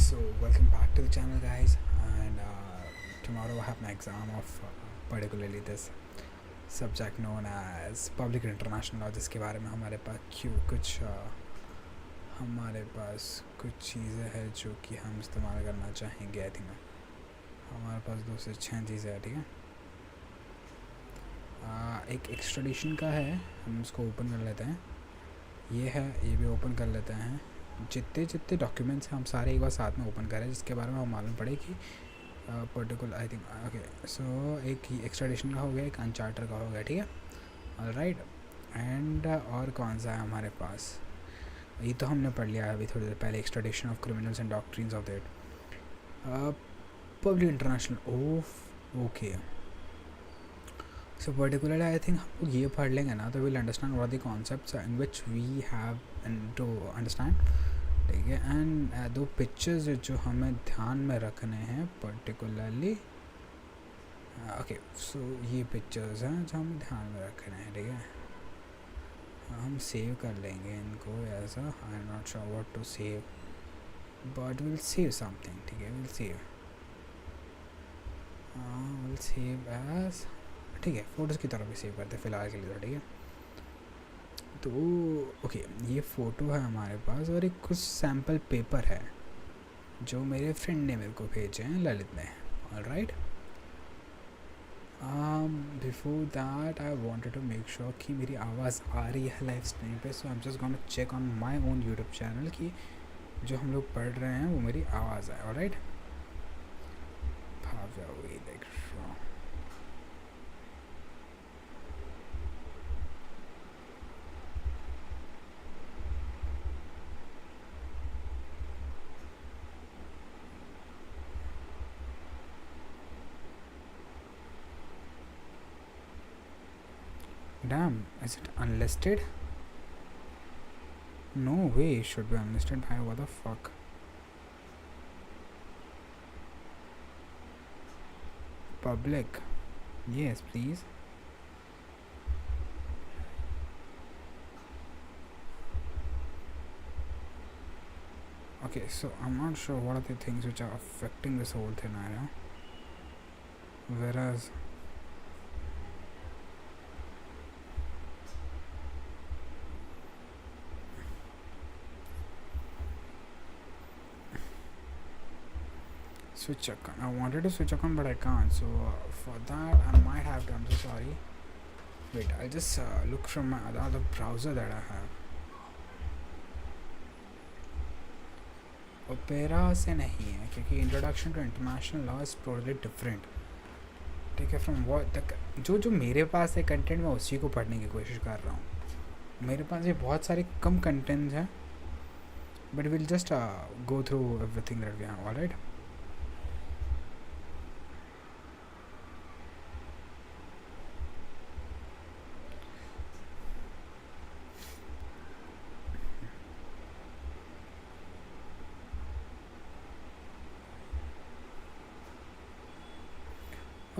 So welcome back to the channel, guys. And tomorrow I have my exam of particularly this subject known as public international law, जिसके बारे में हमारे पास कुछ चीज़ें हैं जो कि हम इस्तेमाल करना चाहेंगे। आई थिंक हमारे पास 2 से 6 चीज़ें हैं, ठीक है। एक एक्सट्राडिशन का है, हम उसको ओपन कर लेते हैं। ये भी ओपन कर लेते हैं। जितने डॉक्यूमेंट्स हैं हम सारे एक बार साथ में ओपन करें, जिसके बारे में हम मालूम पड़े कि पर्टिकुलर आई थिंक ओके। सो एक एक्सट्राडिशन का हो गया, एक अनचार्टर का हो गया, ठीक है। ऑलराइट, एंड और कौन सा है हमारे पास? ये तो हमने पढ़ लिया अभी थोड़ी देर पहले, extradition of criminals and doctrines of that public international okay. So particularly I think हम लोग ये पढ़ लेंगे ना, तो will understand what the concepts in which we have to understand, ठीक है। एंड 2 पिक्चर्स जो हमें ध्यान में रखने हैं पर्टिकुलरली, ओके। सो ये पिक्चर्स हैं जो हमें ध्यान में रखने हैं, ठीक है। हम सेव कर लेंगे इनको ऐसा। I am not sure what to save, but will save something, ठीक है। विल सेव एज, ठीक है। फ़ोटोज़ की तरफ भी सेव करते हैं फ़िलहाल के लिए, तो ठीक है। तो ओके, ये फ़ोटो है हमारे पास और एक कुछ सैम्पल पेपर है जो मेरे फ्रेंड ने मेरे को भेजे हैं, ललित ने। Alright, before that I wanted to make sure कि मेरी आवाज़ आ रही है लाइव स्ट्रीम पे। So I am just gonna check on my own YouTube channel कि जो हम लोग पढ़ रहे हैं वो मेरी आवाज़ है। ऑलराइट, देख रहा। Damn, is it unlisted? No way, it should be unlisted. Bhai, what the fuck? Public. Yes, please. Okay, so I'm not sure what are the things which are affecting this whole thing right now. Whereas switch account, I wanted to switch account but I can't, so for that I might have to, I'm so sorry. Wait, I'll just look from my other browser that I have. Opera से नहीं है, क्योंकि introduction to international law is totally different, ठीक है। From what तक जो मेरे पास है कंटेंट, मैं उसी को पढ़ने की कोशिश कर रहा हूँ। मेरे पास ये बहुत सारे कम कंटेंट्स हैं, but will just go through everything that we have. Alright,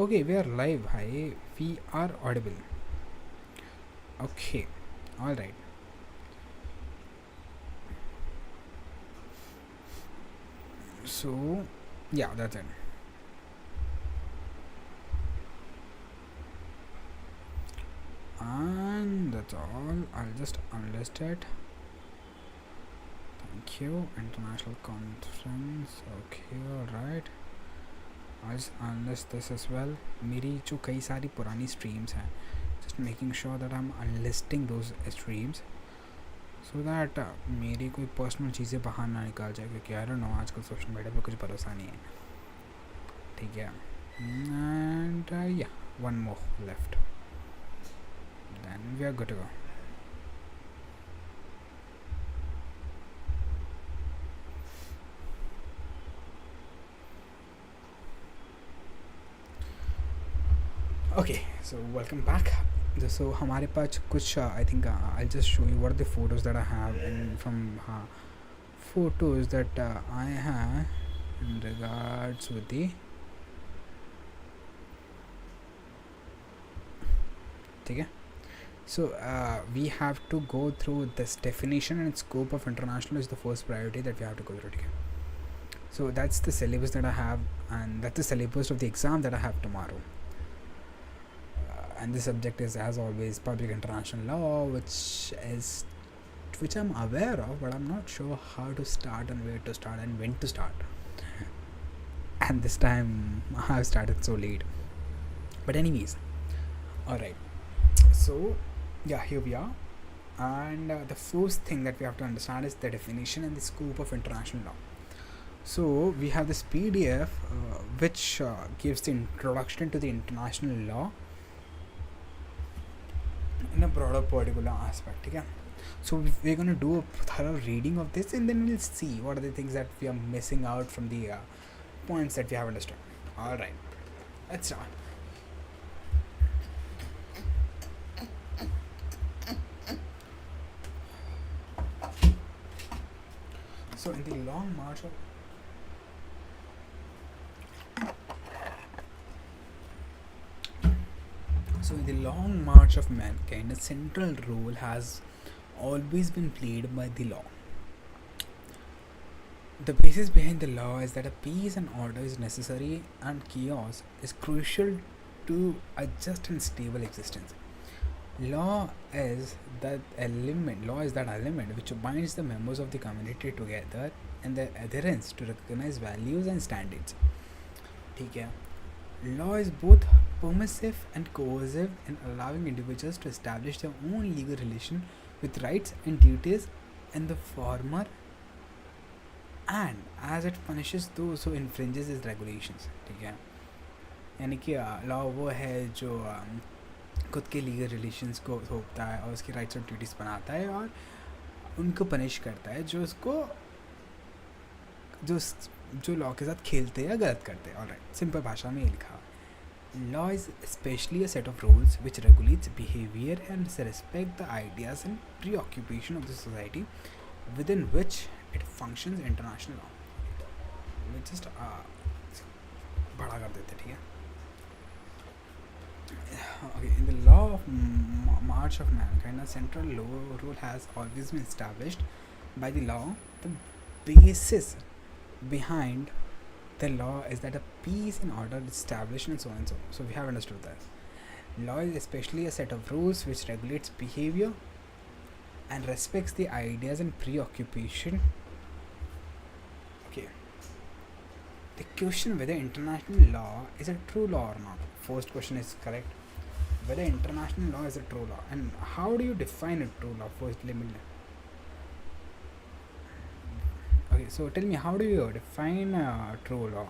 okay, we are live. Hi, we are audible. Okay, all right. So yeah, that's it. And that's all. I'll just unlist it. Thank you. International conference. Okay, all right. I'll unlist this as well. मेरी जो कई सारी पुरानी streams हैं, just making sure that I'm unlisting those streams so that मेरी कोई personal चीज़ें बाहर ना निकाल जाए, क्योंकि I don't know, आजकल सोशल मीडिया पे कुछ भरोसा नहीं है, ठीक है। And yeah, one more left, then we are good to go. Okay, so welcome back. So हमारे पास कुछ I think I'll just show you what are the photos that I have and from photos that I have in regards with the, ठीक है। So we have to go through this definition and scope of international is the first priority that we have to go through, ठीक है। So that's the syllabus that I have, and that's the syllabus of the exam that I have tomorrow. And the subject is, as always, public international law, which I'm aware of, but I'm not sure how to start and where to start and when to start. And this time I've started so late. But anyways, all right. So yeah, here we are. And the first thing that we have to understand is the definition and the scope of international law. So we have this PDF which gives the introduction to the international law in a broader particular aspect. Okay? So we're going to do a thorough reading of this, and then we'll see what are the things that we are missing out from the points that we have understood. Alright, let's start. So in the long march of mankind, a central role has always been played by the law. The basis behind the law is that a peace and order is necessary, and chaos is crucial to a just and stable existence. Law is that element which binds the members of the community together and their adherence to recognize values and standards. Okay. Law is both permissive and coercive in allowing individuals to establish their own legal relation with rights and duties in the former, and as it punishes those who infringes its regulations. ठीक है, यानी कि law वो है जो खुद के legal relations को थोपता है और उसकी राइट्स और ड्यूटीज़ बनाता है और उनको पनिश करता है जो उसको जो लॉ के साथ खेलते हैं या गलत करते हैं. ऑलराइट, सिंपल भाषा में ये लिखा. Law is especially a set of rules which regulates behavior and respect the ideas and preoccupation of the society within which it functions. International law. Let's just बड़ा कर देते, ठीक है. Okay, in the law of march of mankind, a central law rule has always been established by the law. The basis behind the law is that a peace and order is established and so on and so on. So we have understood that. Law is especially a set of rules which regulates behavior and respects the ideas and preoccupation. Okay. The question whether international law is a true law or not. First question is correct. Whether international law is a true law, and how do you define a true law? First, let me. Okay, so tell me, how do you define true law?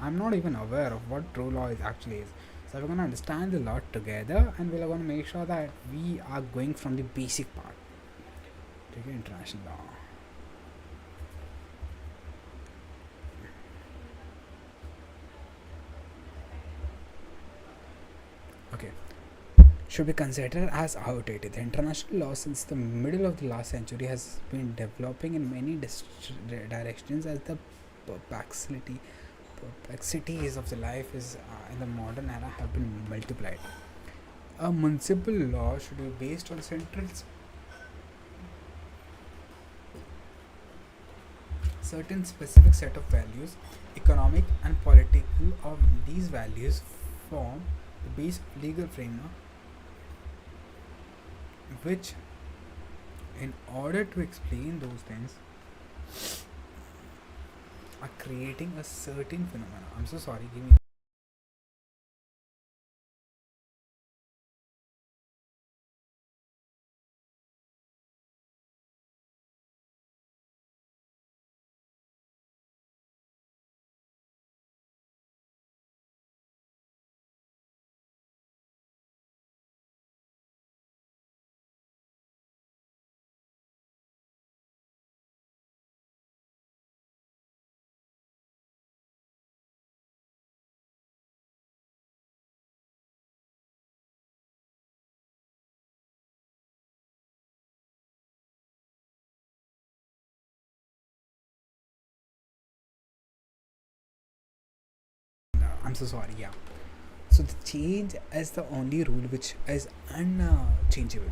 I'm not even aware of what true law actually is. So we're going to understand the law together, and we're going to make sure that we are going from the basic part. Take international law. Okay. Should be considered as outdated. The international law since the middle of the last century has been developing in many directions as the perplexities of the life is in the modern era have been multiplied. A municipal law should be based on certain specific set of values, economic and political. Of these values form the base of legal framework, which in order to explain those things are creating a certain phenomena. I'm so sorry, give me. I'm so sorry, yeah. So the change is the only rule which is unchangeable.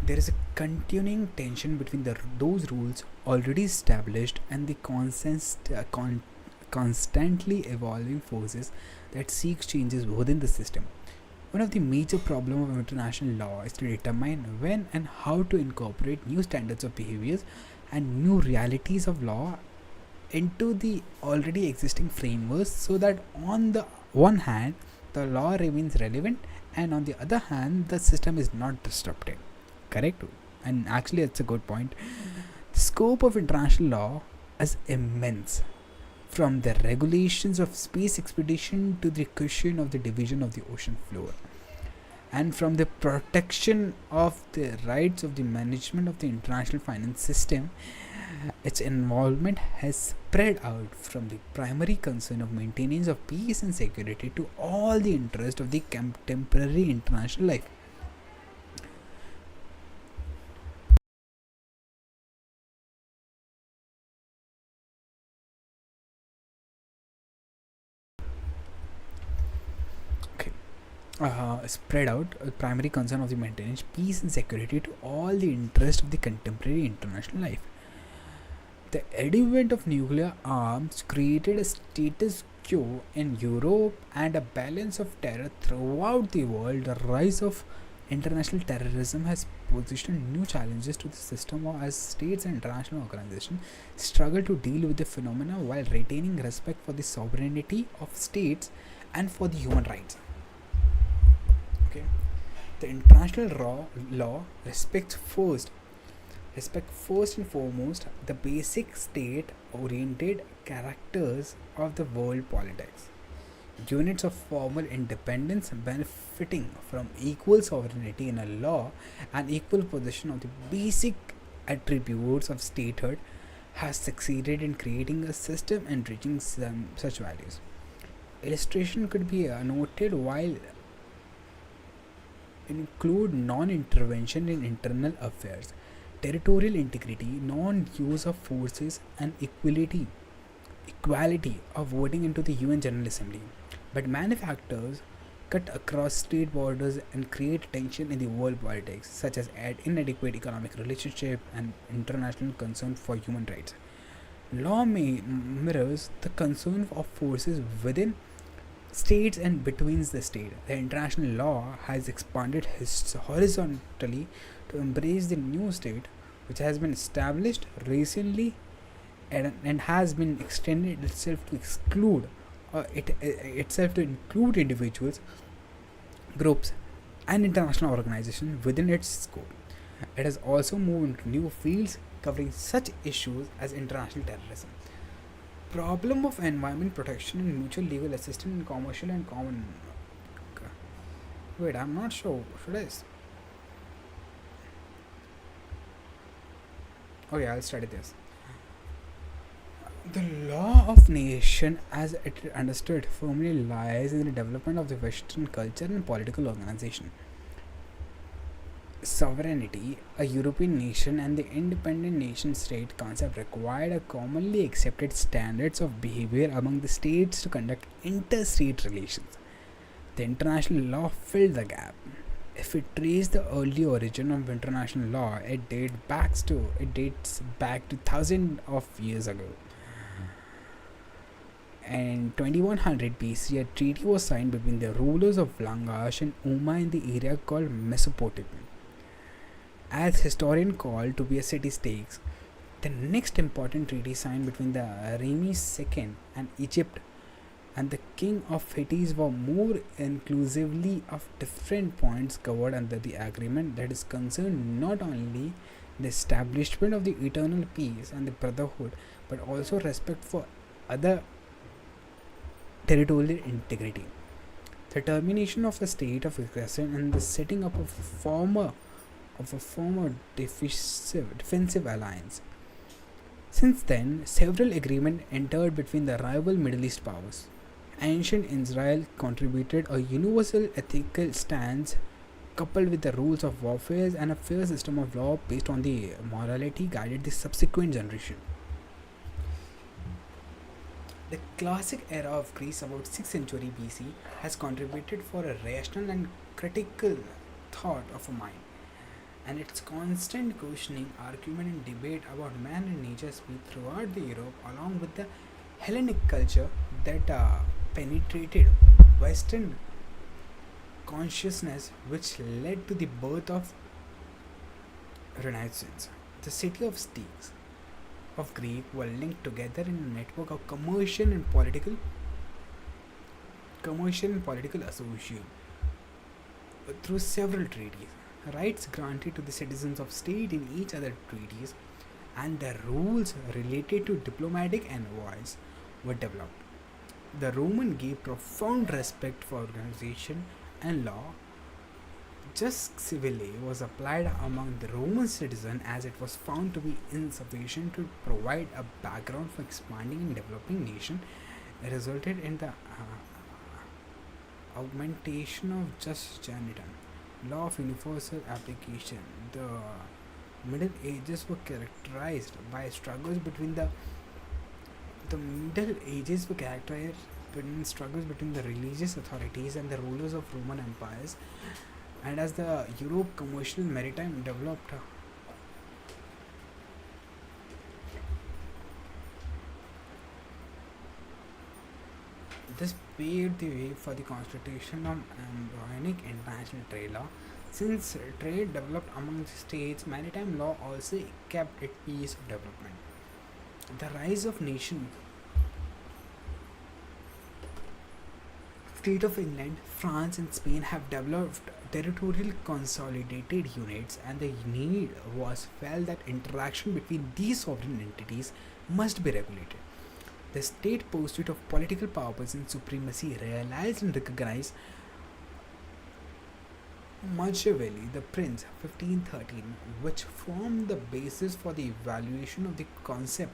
There is a continuing tension between those rules already established and the constantly evolving forces that seek changes within the system. One of the major problems of international law is to determine when and how to incorporate new standards of behaviors and new realities of law into the already existing frameworks, so that on the one hand the law remains relevant and on the other hand the system is not disrupted. Correct? And actually that's a good point. The scope of international law is immense, from the regulations of space expedition to the question of the division of the ocean floor, and from the protection of the rights of the management of the international finance system. Its involvement has spread out from the primary concern of maintenance of peace and security to all the interest of the contemporary international life. Okay. Spread out primary concern of the maintenance peace and security to all the interest of the contemporary international life. The advent of nuclear arms created a status quo in Europe and a balance of terror throughout the world. The rise of international terrorism has positioned new challenges to the system as states and international organizations struggle to deal with the phenomena while retaining respect for the sovereignty of states and for the human rights. Okay, the international law respect first and foremost the basic state oriented characters of the world politics. Units of formal independence benefiting from equal sovereignty in a law and equal possession of the basic attributes of statehood has succeeded in creating a system enriching such values. Illustration could be noted while include non-intervention in internal affairs, territorial integrity, non-use of forces, and equality of voting into the UN General Assembly. But manufacturers cut across state borders and create tension in the world politics, such as inadequate economic relationship and international concern for human rights. Law mirrors the concern of forces within states and between the state. The international law has expanded horizontally to embrace the new state, which has been established recently and has been extended itself to include individuals, groups, and international organizations within its scope. It has also moved into new fields covering such issues as international terrorism, problem of environment protection and mutual legal assistance in commercial and common. Wait, I'm not sure. Should I? Oh yeah, I'll study this. The law of nation, as it understood, firmly lies in the development of the Western culture and political organization. Sovereignty, a European nation, and the independent nation state concept required a commonly accepted standards of behavior among the states to conduct interstate relations. The international law filled the gap. If we trace the early origin of international law, it dates back to thousands of years ago. In 2100 BC, a treaty was signed between the rulers of Langash and Umma in the area called Mesopotamia, as historians call to be a city states. The next important treaty signed between the Rames II and Egypt and the king of Hittites were more inclusively of different points covered under the agreement that is concerned not only the establishment of the eternal peace and the brotherhood, but also respect for other territorial integrity, the termination of the state of aggression, and the setting up of a former defensive alliance. Since then, several agreements entered between the rival Middle East powers. Ancient Israel contributed a universal ethical stance coupled with the rules of warfare and a fair system of law based on the morality guided the subsequent generation. The classic era of Greece about 6th century BC has contributed for a rational and critical thought of a mind and its constant questioning, argument, and debate about man and nature spread throughout the Europe, along with the Hellenic culture that penetrated Western consciousness, which led to the birth of Renaissance. The city of states of Greece were linked together in a network of commercial and political association through several treaties. Rights granted to the citizens of state in each other treaties and the rules related to diplomatic envoys were developed. The Roman gave profound respect for organization and law. Just civilly was applied among the Roman citizen as it was found to be insufficient to provide a background for expanding and developing nation. It resulted in the augmentation of just janitum, law of universal application. The Middle Ages were characterized by struggles between the Middle Ages were characterized between struggles between the religious authorities and the rulers of Roman empires, and as the Europe commercial maritime developed, this paved the way for the constitution of embryonic international trade law. Since trade developed among the states, maritime law also kept its pace of development. The rise of nation State of England, France, and Spain have developed territorial consolidated units, and the need was felt that interaction between these sovereign entities must be regulated. The state pursuit of political powers and supremacy realized and recognized Machiavelli, the Prince, 1513, which formed the basis for the evaluation of the concept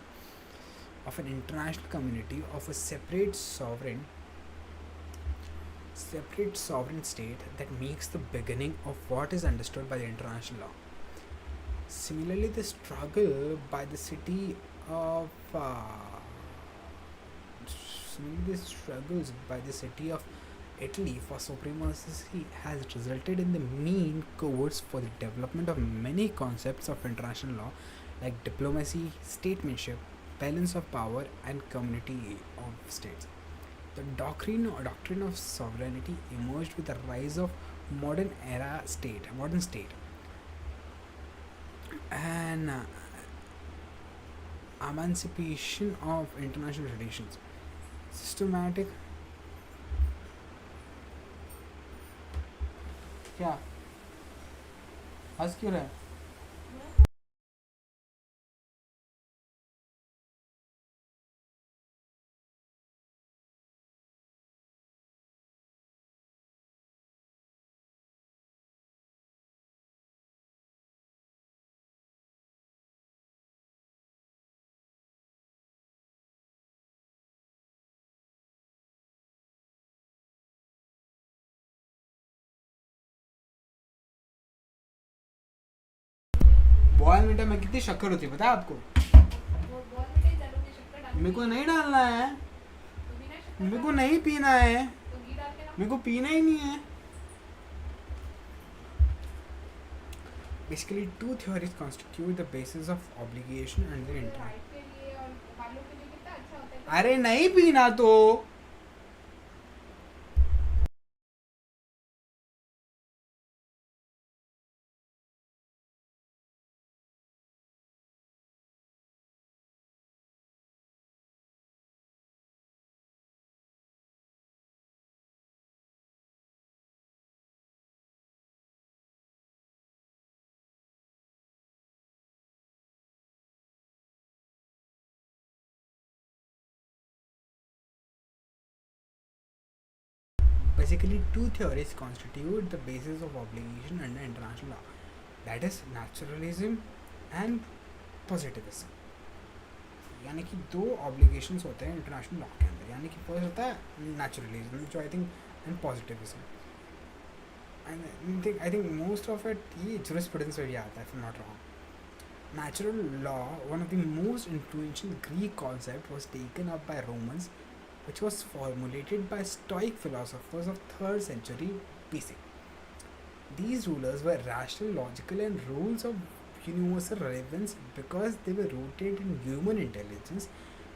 of an international community of a separate sovereign state that makes the beginning of what is understood by the international law. Similarly, the struggle by the city of similarly, the struggles by the city of Italy for supremacy has resulted in the main course for the development of many concepts of international law like diplomacy, statesmanship, balance of power, and community of states. The doctrine of sovereignty emerged with the rise of modern state, and emancipation of international relations. Systematic क्या हंस क्यों रहा है boil मीठा में कितनी शक्कर होती है पता है आपको मेरे को नहीं डालना है मेरे को नहीं पीना है मेरे को पीना ही नहीं है Basically, two theories constitute the basis of obligation and the interest. अरे नहीं पीना तो Basically, two theories constitute the basis of obligation under international law. That is naturalism and positivism. यानी कि दो ऑब्लिगेशंस होते हैं इंटरनेशनल लॉ के अंदर यानी कि फर्स्ट होता है नेचुरलिज्म जो I think and positivism I think most of it ये जुरिस्प्रूडेंस में भी आता है if not wrong natural law one of the most influential Greek concept was taken up by Romans which was formulated by Stoic philosophers of 3rd century BC. These rulers were rational, logical, and rules of universal relevance because they were rooted in human intelligence,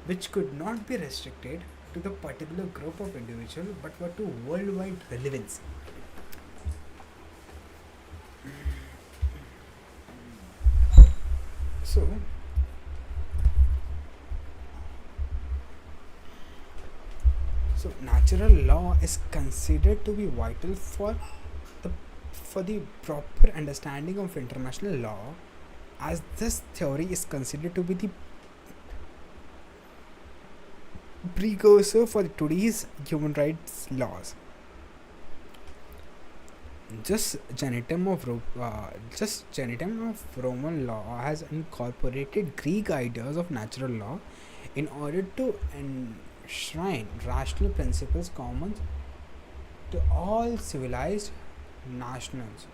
which could not be restricted to the particular group of individuals but were to worldwide relevance. So, natural law is considered to be vital the for the proper understanding of international law, as this theory is considered to be the precursor for today's human rights laws. Just genitum of Roman law has incorporated Greek ideas of natural law in order to enshrine rational principles common to all civilized nations.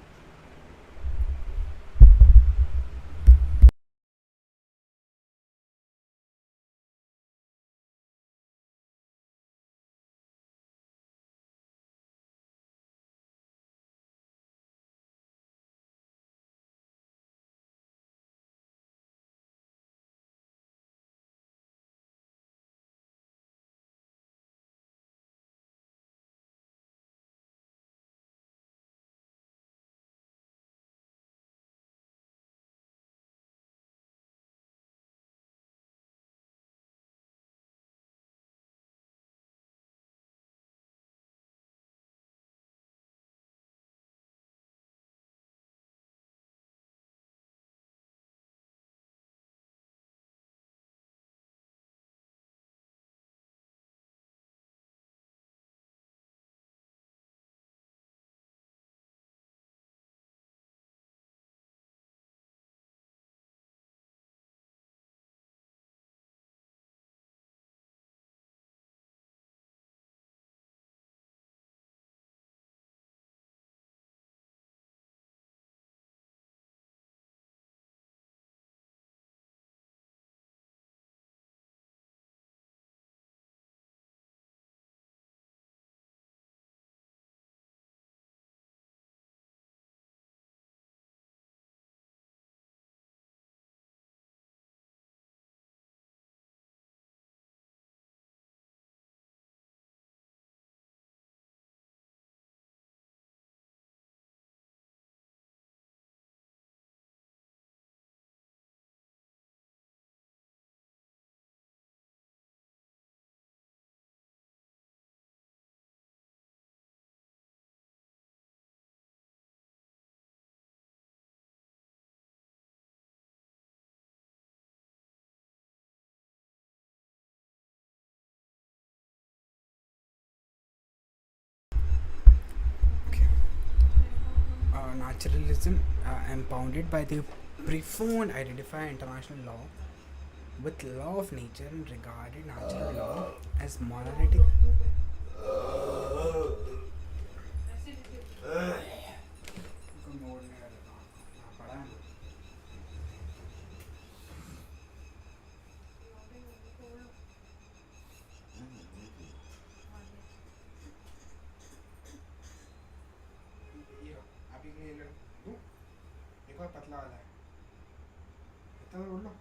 Naturalism, impounded by the profound identify international law with law of nature and regarded natural law as monolithic. एक और पतला वाला है इतना तो बोल लो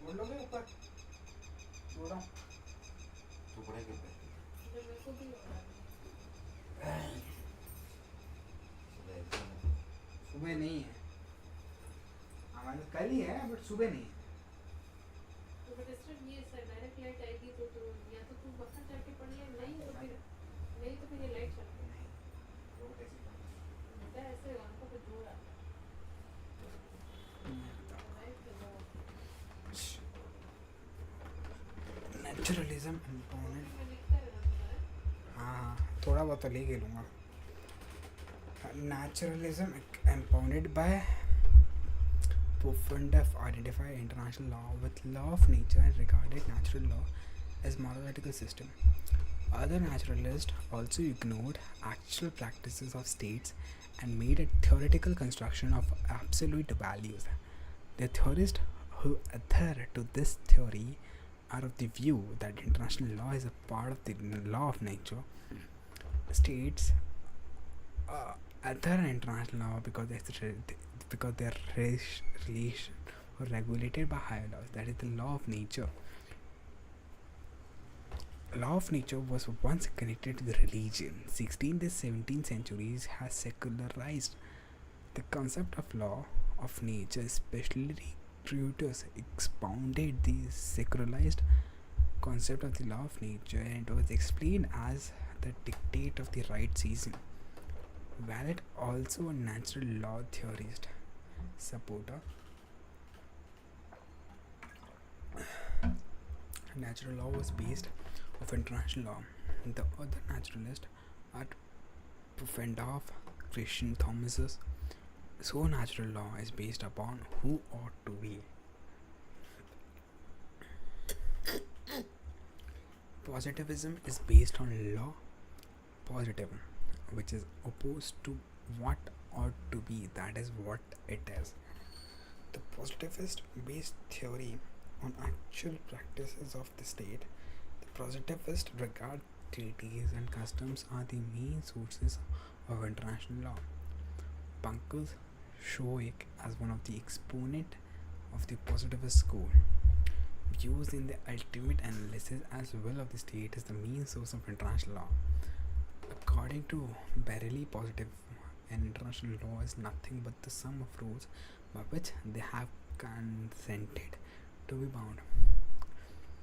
बोल लोगे ऊपर बोल रहा हूँ तो पड़ेगा मेरे को भी सुबह नहीं है हमारे कल ही है बट सुबह नहीं है तो बट सिर्फ ये सर डायरेक्ट लाइट आएगी तो या तो तुम बाहर जाके पढ़ ले नहीं तो फिर ये लाइट चलती नहीं वो कैसे पता ऐसे उनको कुछ जोर आता नेचुरलिज्म कंपोनेंट हाँ थोड़ा बहुत तो ले लूँगा naturalism impounded by Flewddem identified international law with law of nature and regarded natural law as monolithic system. Other naturalists also ignored actual practices of states and made a theoretical construction of absolute values. The theorists who adhere to this theory are of the view that international law is a part of the law of nature. States adhere international law because their relation or regulated by higher laws. That is the law of nature. Law of nature was once connected to the religion. 16th and 17th centuries has secularized the concept of law of nature, especially Brutus expounded the secularized concept of the law of nature, and it was explained as the dictate of the right season. Valid also a natural law theorist supporter. Natural law was based of international law. The other naturalists are Pufendorf, Christian Thomas's. So natural law is based upon who ought to be. Positivism is based on law positive, which is opposed to what ought to be, that is what it is. The positivist based theory on actual practices of the state. The positivist regard treaties and customs are the main sources of international law. Pankaj Shoik as one of the exponent of the positivist school, views in the ultimate analysis as well of the state is the main source of international law. According to Berkeley, positive and international law is nothing but the sum of rules by which they have consented to be bound.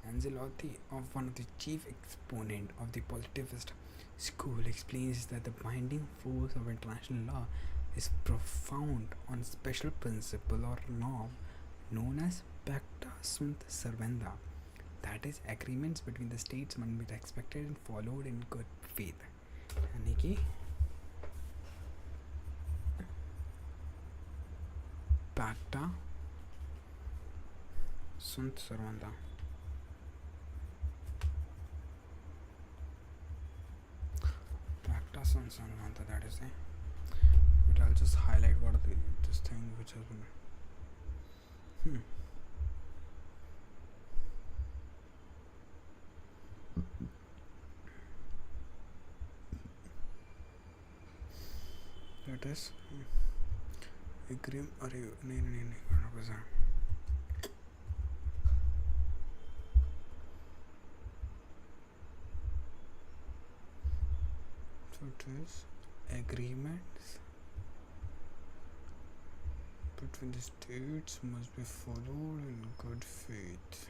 Ancelotti, of one of the chief exponent of the positivist school, explains that the binding force of international law is profound on special principle or norm known as pacta sunt servanda, that is, agreements between the states must be respected and followed in good faith. यानी कि pacta sunt servanda. Pacta sunt servanda, that is it. But I'll just highlight what this thing which has been that is agreement. अरे नहीं 100%. So it is agreements between the states must be followed in good faith.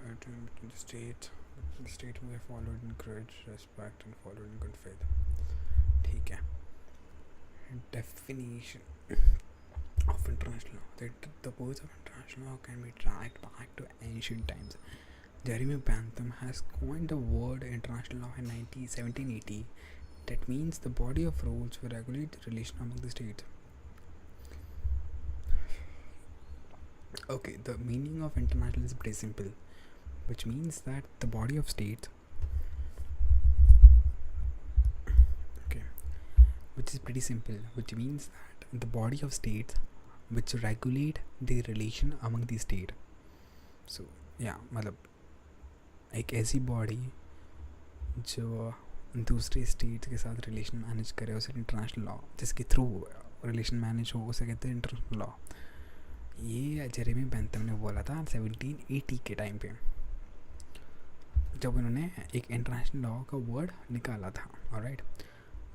Between the state will be followed in great respect and followed in good faith. ठीक है. Definition of international law. The purpose of international law can be tracked back to ancient times. Jeremy Bentham has coined the word international law in 1780. That means the body of rules will regulate the relation among the states. Okay, the meaning of international is pretty simple, which means that the body of states, which is pretty simple, which means that the body of states which regulate the relation among the state. So yeah, मतलब एक ऐसी body जो दूसरे state के साथ relation manage करे उसे international law, जिसके थ्रू रिलेशन मैनेज हो उसे कहते हैं इंटरनेशनल लॉ. ये जेरेमी बेंथम ने बोला था 1780 के टाइम पे, जब उन्होंने एक इंटरनेशनल लॉ का वर्ड निकाला था. Alright,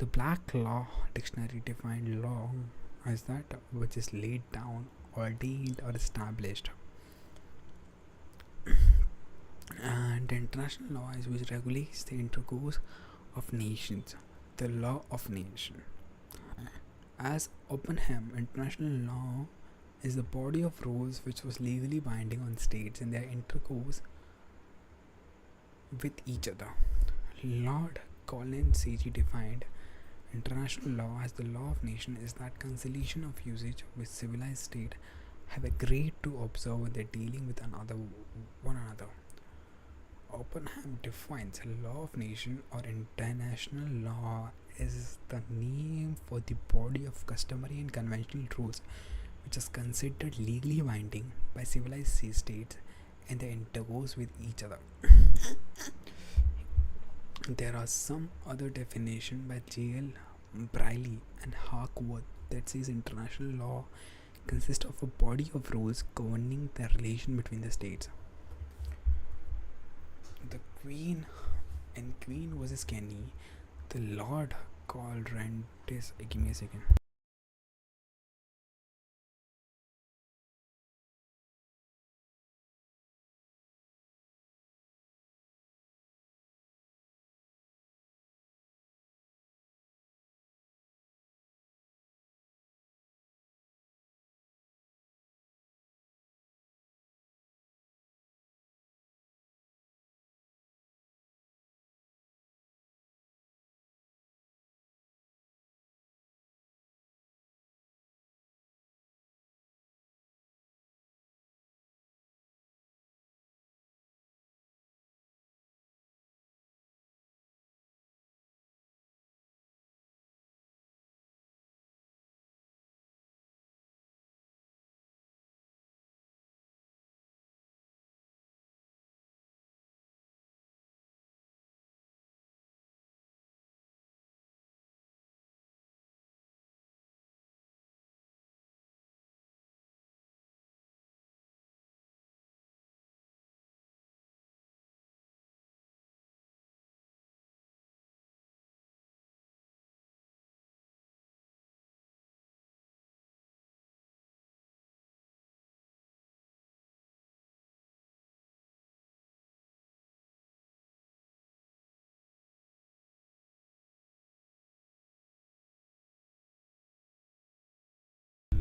the black law dictionary defined law as that which is laid down, ordained or established, and international law is which regulates the intercourse of nations, the law of nation. As Oppenheim, international law is the body of rules which was legally binding on states in their intercourse with each other. Lord Colin Sage defined international law as the law of nation is that conciliation of usage which civilized state have agreed to observe when they're dealing with one another. Oppenheim defines law of nation or international law is the name for the body of customary and conventional rules which is considered legally binding by civilized states and they intercourse with each other. There are some other definition by J.L. Briley and Harkworth that says international law consists of a body of rules governing the relation between the states. The Queen in Queen vs. Kenny, the Lord called Rentis. Give me a second.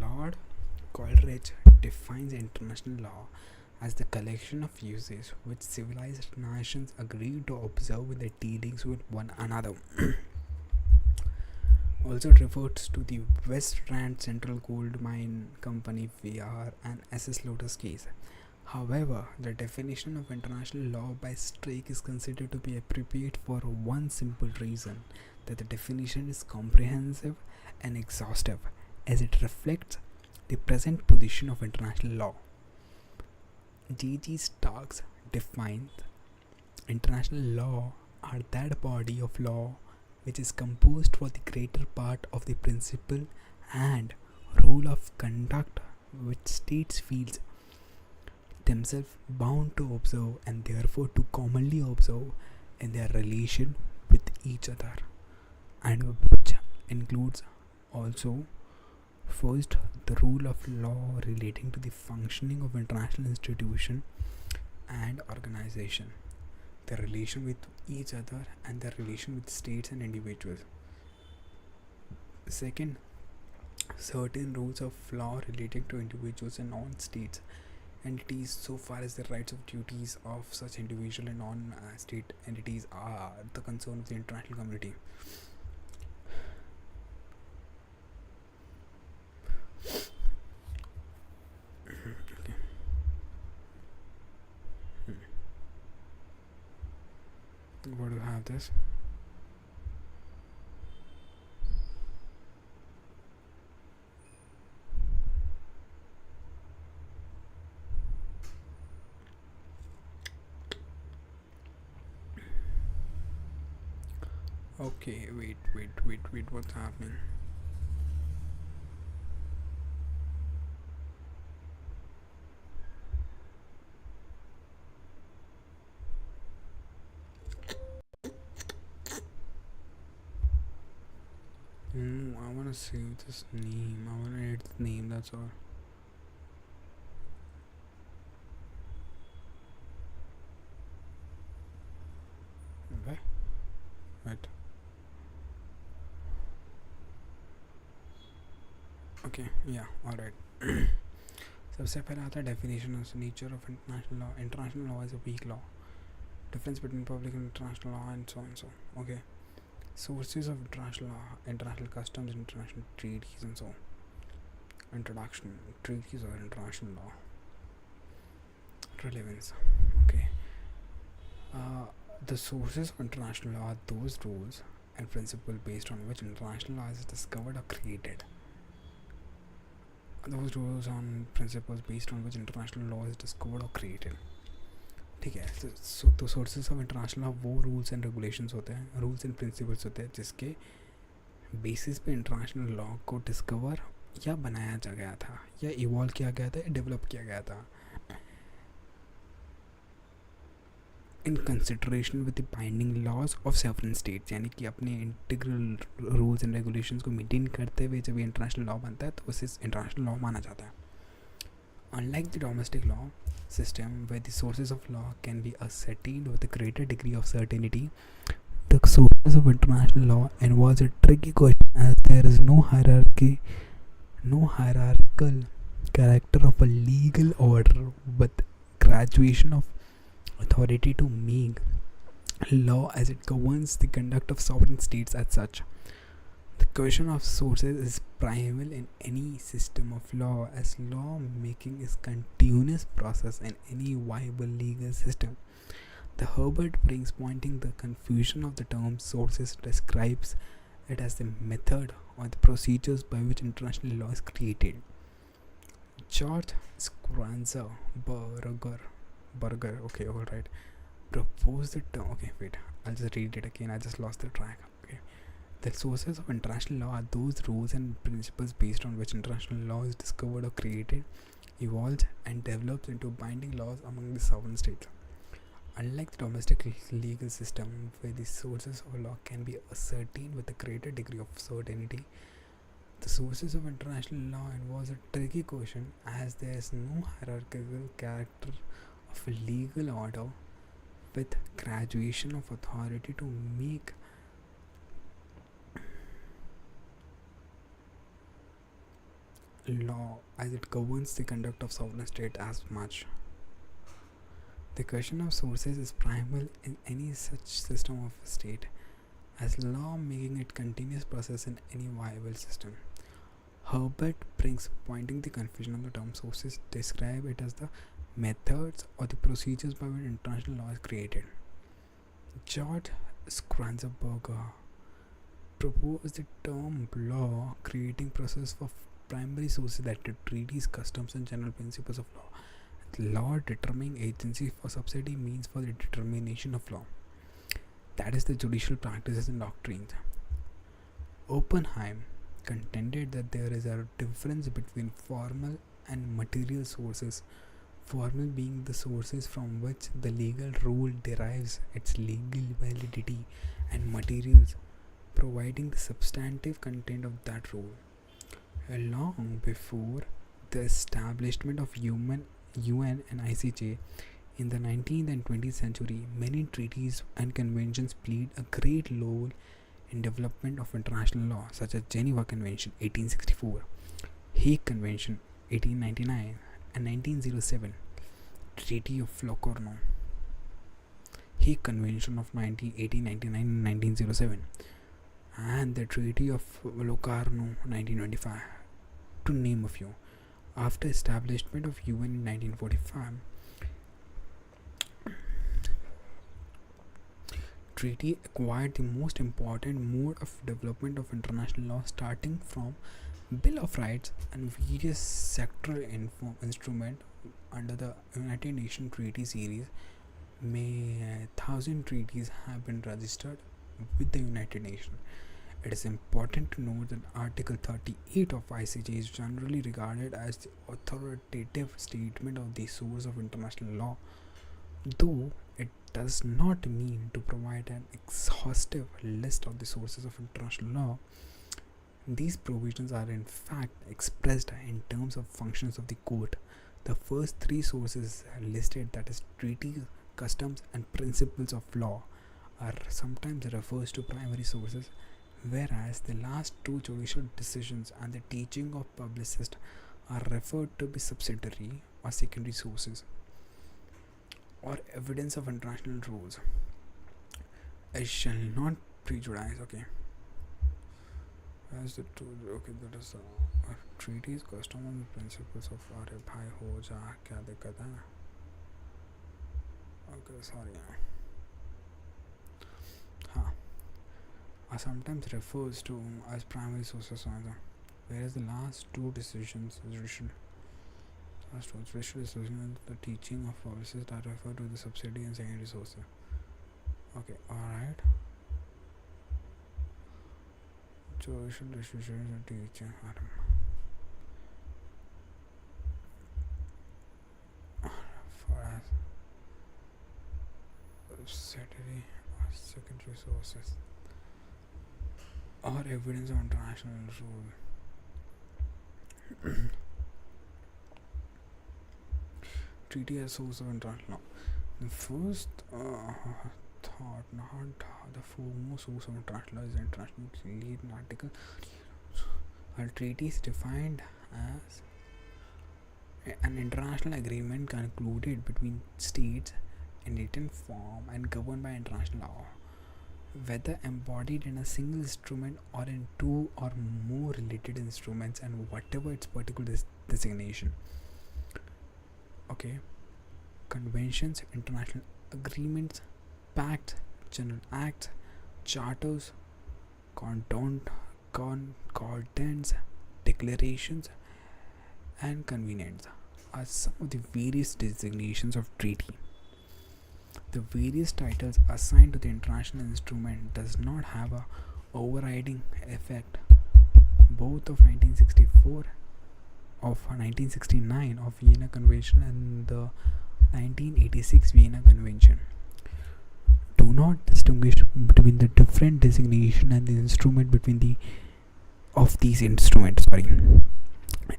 Lord Coleridge defines international law as the collection of uses which civilized nations agree to observe in their dealings with one another. Also it refers to the West Rand Central Gold Mine Company VR and SS Lotus case. However, the definition of international law by Strake is considered to be appropriate for one simple reason, that the definition is comprehensive and exhaustive as it reflects the present position of international law. J.G. Starks defines international law are that body of law which is composed for the greater part of the principle and rule of conduct which states feels themselves bound to observe and therefore to commonly observe in their relation with each other, and which includes also first the rule of law relating to the functioning of international institution and organization, their relation with each other and their relation with states and individuals. Second, certain rules of law relating to individuals and non-states entities so far as the rights of duties of such individual and non-state entities are the concern of the international community. Okay. What do you have this? Okay, wait, what's happening? No, I wanna save this name. I wanna edit the name, that's all. Okay. Right. Okay, yeah, alright. सबसे पहले आता है definition of nature of international law. International law is a weak law. Difference between public and international law and so on so. Okay. Sources of international law, international customs, international treaties and so on. Introduction, treaties or international law. Relevance. Okay. The sources of international law are those rules and principles based on which international law is discovered or created. Those rules on principles based on which international law is discovered or created. ठीक है. तो sources of international law वो rules and regulations होते हैं, rules and principles होते हैं जिसके basis पे इंटरनेशनल लॉ को डिस्कवर या बनाया जा गया था, या इवॉल्व किया गया था, या डेवलप किया गया था in consideration with the binding laws of sovereign states. यानी कि अपने इंटीग्रल रूल्स एंड रेगुलेशंस को मेंटेन करते हुए जब ये इंटरनेशनल लॉ बनता है तो उसे इंटरनेशनल लॉ माना जाता है. Unlike the domestic law system where the sources of law can be ascertained with a greater degree of certainty, the sources of international law involves a tricky question as there is no hierarchical character of a legal order with graduation of authority to make law as it governs the conduct of sovereign states as such. The question of sources is primal in any system of law, as law making is a continuous process in any viable legal system. The Herbert brings pointing the confusion of the term sources describes it as the method or the procedures by which international law is created. George Burger, okay, alright, proposed the term. Okay, wait, I'll just read it again. I just lost the track. Okay. The sources of international law are those rules and principles based on which international law is discovered or created, evolved, and developed into binding laws among the sovereign states. Unlike the domestic legal system, where the sources of law can be ascertained with a greater degree of certainty, the sources of international law involves a tricky question, as there is no hierarchical character of a legal order with graduation of authority to make law as it governs the conduct of sovereign state as much. The question of sources is primal in any such system of a state, as law making it continuous process in any viable system. Herbert brings pointing the confusion of the term sources describe it as the methods or the procedures by which international law is created. George Schwarzenberger proposed the term law creating process for primary sources that are treaties, customs, and general principles of law. Law determining agency for subsidy means for the determination of law. That is the judicial practices and doctrines. Oppenheim contended that there is a difference between formal and material sources. Formal being the sources from which the legal rule derives its legal validity, and materials providing the substantive content of that rule. Long before the establishment of UN and ICJ in the 19th and 20th century, many treaties and conventions played a great role in development of international law, such as Geneva Convention 1864, Hague Convention 1899, and 1907 Treaty of Locarno, Hague Convention of 1899 and 1907, and the Treaty of Locarno 1925, to name a few. After establishment of UN in 1945, treaty acquired the most important mode of development of international law, starting from Bill of Rights and various sectoral instruments under the United Nations Treaty Series. 1,000 treaties have been registered with the United Nations. It is important to note that Article 38 of ICJ is generally regarded as the authoritative statement of the source of international law, though it does not mean to provide an exhaustive list of the sources of international law. These provisions are in fact expressed in terms of functions of the court. The first three sources listed, that is treaties, customs, and principles of law, are sometimes referred to primary sources, whereas the last two judicial decisions and the teaching of publicists are referred to be subsidiary or secondary sources or evidence of international rules. I shall not prejudice. Okay, as the two, okay, that is treaties, custom, and principles of अरे भाई हो जा, क्या दिक्कत है? Okay, sorry. हाँ, are sometimes refers to as primary sources, whereas the last two decisions is the teaching of policies that refer to the subsidy and secondary sources. Okay, alright. Social decisions and teaching. For us, subsidiary or secondary sources or evidence of international rule. Treaty as source of international law. The first thought, not the foremost source of international law, is international lead article. A treaty is defined as an international agreement concluded between states in written form and governed by international law, whether embodied in a single instrument or in two or more related instruments, and whatever its particular designation. Okay, conventions, international agreements, pacts, general acts, charters, concordants, declarations, and convenants are some of the various designations of treaty. The various titles assigned to the international instrument does not have a overriding effect. Both of 1964 of 1969 of Vienna Convention and the 1986 Vienna Convention do not distinguish between the different designation and the instrument between the of these instruments.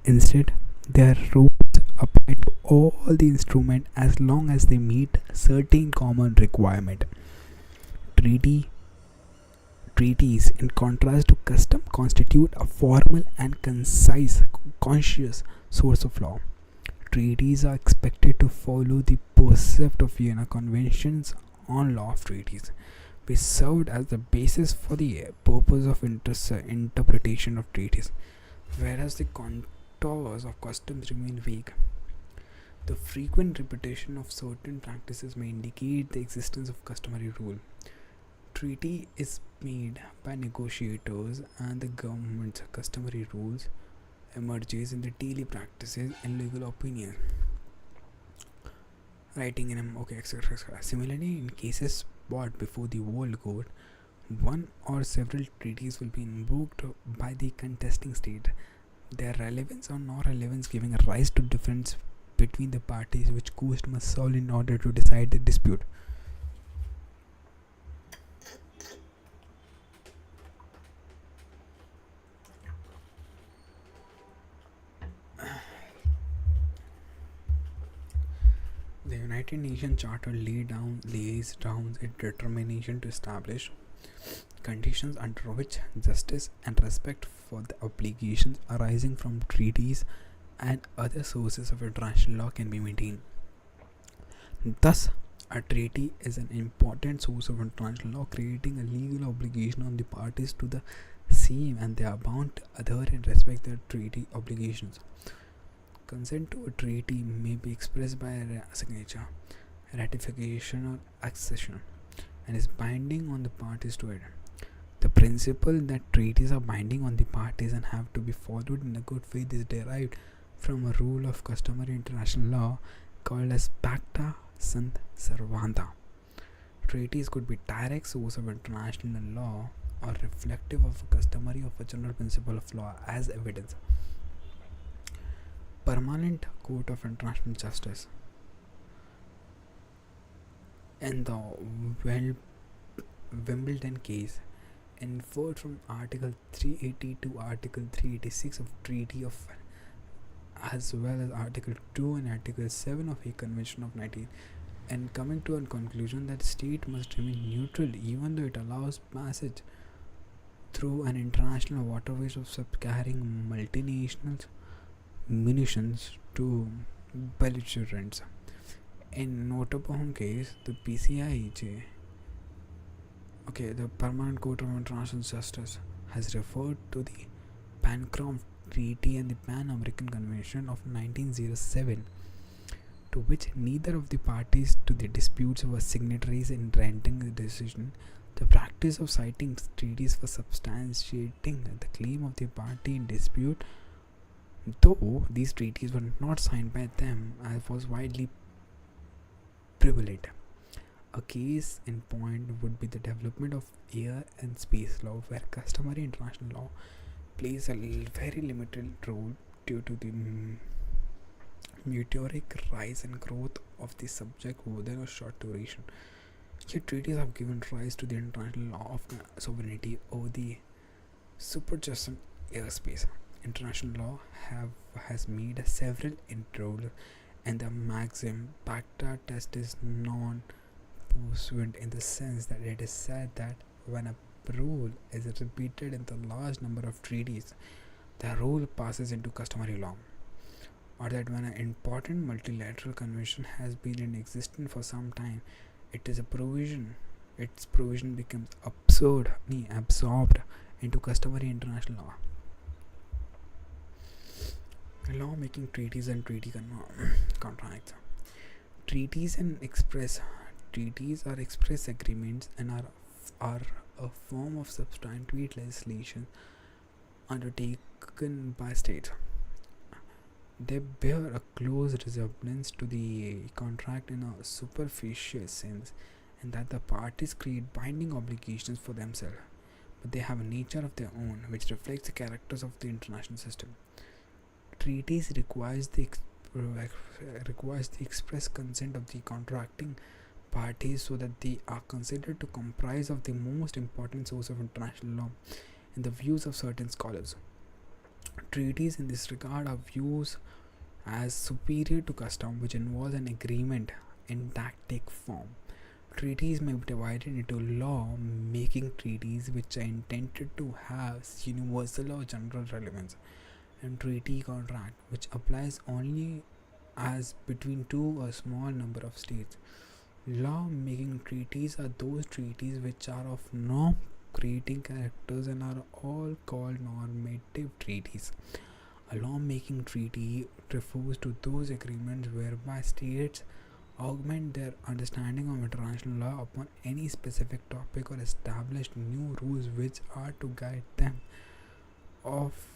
Instead, their rules apply to all the instruments as long as they meet certain common requirement. Treaties, in contrast to custom, constitute a formal and concise, conscious source of law. Treaties are expected to follow the precept of Vienna Conventions on law of treaties, which served as the basis for the purpose of interpretation of treaties, whereas the contours of customs remain vague. The frequent repetition of certain practices may indicate the existence of customary rule. Treaty is made by negotiators, and the government's customary rules emerges in the daily practices and legal opinion. Writing in etc. Similarly, in cases brought before the World Court, one or several treaties will be invoked by the contesting state, their relevance or non-relevance giving rise to difference between the parties, which court must solve in order to decide the dispute. The United Nations Charter lays down its determination to establish conditions under which justice and respect for the obligations arising from treaties and other sources of international law can be maintained. Thus, a treaty is an important source of international law, creating a legal obligation on the parties to the same, and they are bound to adhere and respect their treaty obligations. Consent to a treaty may be expressed by a signature, ratification, or accession, and is binding on the parties to it. The principle that treaties are binding on the parties and have to be followed in a good faith is derived from a rule of customary international law called as pacta sunt servanda. Treaties could be direct source of international law or reflective of a customary of a general principle of law as evidence. Permanent Court of International Justice. In the Wimbledon case, inferred from Article 380 to Article 386 of Treaty of, as well as Article 2 and Article 7 of the Convention of 19, and coming to a conclusion that state must remain neutral even though it allows passage through an international waterways of carrying multinational munitions to belligerents. In Notabone case, the PCIJ, the Permanent Court of International Justice, has referred to the Bancroft Treaty and the Pan American Convention of 1907, to which neither of the parties to the disputes were signatories. In rendering the decision, The practice of citing treaties for substantiating the claim of the party in dispute, though these treaties were not signed by them, as was widely prevalent. A case in point would be the development of air and space law, where customary international law plays a very limited role due to the meteoric rise and growth of the subject within a short duration. Yet treaties have given rise to the international law of sovereignty over the superjacent airspace. International law has made several inroads, and the maxim pacta test is non-pursuant in the sense that it is said that when a rule is repeated in the large number of treaties, the rule passes into customary law, or that when an important multilateral convention has been in existence for some time, its provision becomes absorbed into customary international law. Law making treaties and treaty contracts. Treaties are express agreements and are a form of substantive legislation undertaken by states. They bear a close resemblance to the contract in a superficial sense, in that the parties create binding obligations for themselves, but they have a nature of their own which reflects the characters of the international system. Treaties requires the express consent of the contracting parties, so that they are considered to comprise of the most important source of international law in the views of certain scholars. Treaties in this regard are viewed as superior to custom, which involves an agreement in tactic form. Treaties may be divided into law-making treaties, which are intended to have universal or general relevance, and treaty contract, which applies only as between two or small number of states. Law-making treaties are those treaties which are of norm-creating characters and are all called normative treaties. A law-making treaty refers to those agreements whereby states augment their understanding of international law upon any specific topic, or establish new rules which are to guide them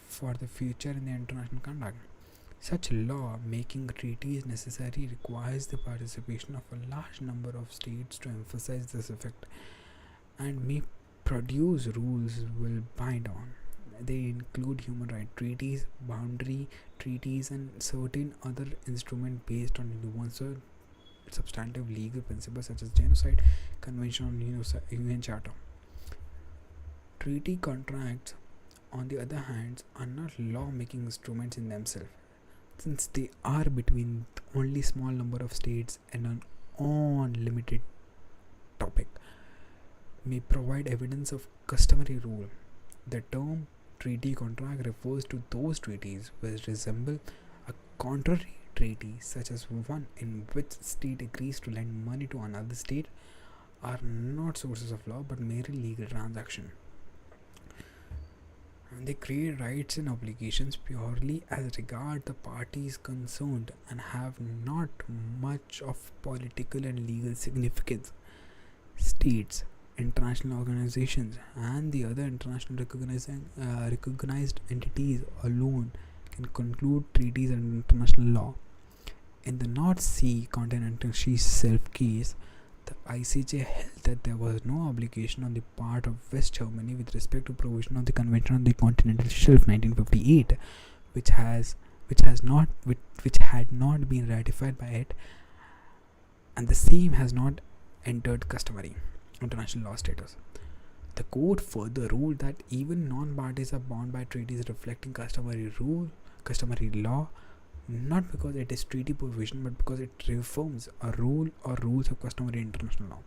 for the future in the international conduct. Such law-making treaties necessarily requires the participation of a large number of states to emphasize this effect, and may produce rules will bind on. They include human rights treaties, boundary treaties, and certain other instruments based on universal substantive legal principles such as Genocide Convention on UN Charter. Treaty contracts, on the other hand, are not law-making instruments in themselves, since they are between only small number of states and an unlimited topic, may provide evidence of customary rule. The term treaty contract refers to those treaties which resemble a contrary treaty, such as one in which state agrees to lend money to another state, are not sources of law but merely legal transactions. They create rights and obligations purely as regard the parties concerned, and have not much of political and legal significance. States, international organizations, and the other international recognized entities alone can conclude treaties and international law. In the North Sea Continental Shelf case, the ICJ held that there was no obligation on the part of West Germany with respect to provision of the Convention on the Continental Shelf 1958, which had not been ratified by it, and the same has not entered customary international law status. The court further ruled that even non-parties are bound by treaties reflecting customary law, not because it is treaty provision, but because it reforms a rule or rules of customary international law.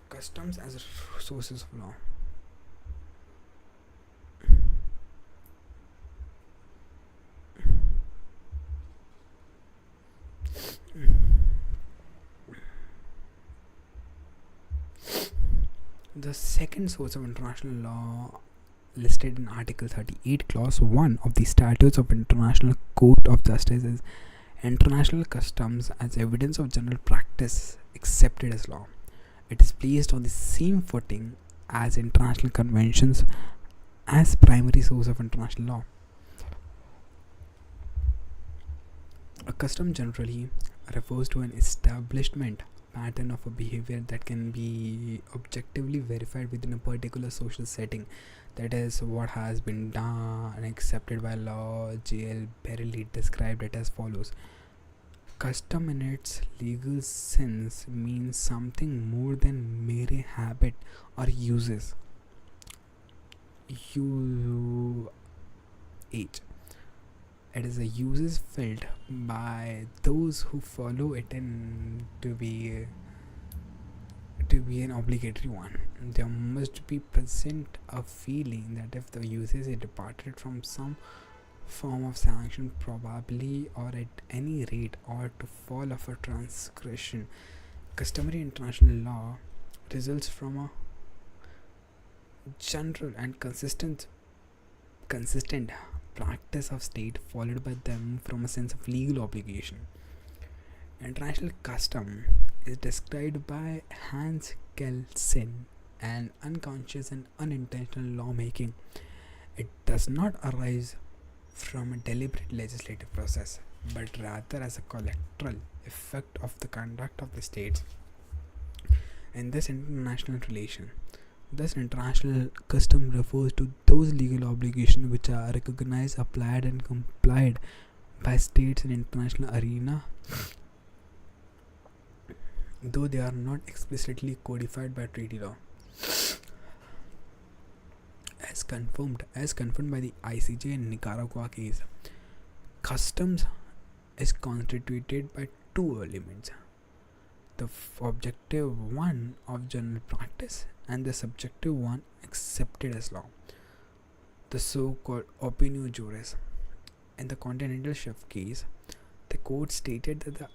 Customs as sources of law. The second source of international law listed in Article 38, Clause 1 of the Statutes of International Court of Justice is International customs as evidence of general practice accepted as law. It is placed on the same footing as international conventions as primary source of international law. A custom generally refers to an establishment pattern of a behavior that can be objectively verified within a particular social setting. That is what has been done and accepted by law. J.L. Berrelli described it as follows: custom in its legal sense means something more than mere habit or uses. UH. It is a uses felt by those who follow it in to be an obligatory one. There must be present a feeling that if the usage is departed from some form of sanction, probably or at any rate ought to fall of a transgression. Customary international law results from a general and consistent practice of state followed by them from a sense of legal obligation. International custom is described by Hans Kelsen as unconscious and unintentional lawmaking. It does not arise from a deliberate legislative process, but rather as a collateral effect of the conduct of the states in this international relation. Thus, international custom refers to those legal obligations which are recognized, applied, and complied by states in international arena, though they are not explicitly codified by treaty law. As confirmed by the ICJ in Nicaragua case, customs is constituted by two elements: the objective one of general practice and the subjective one accepted as law, the so-called opinio juris. In the continental shelf case, the court stated that the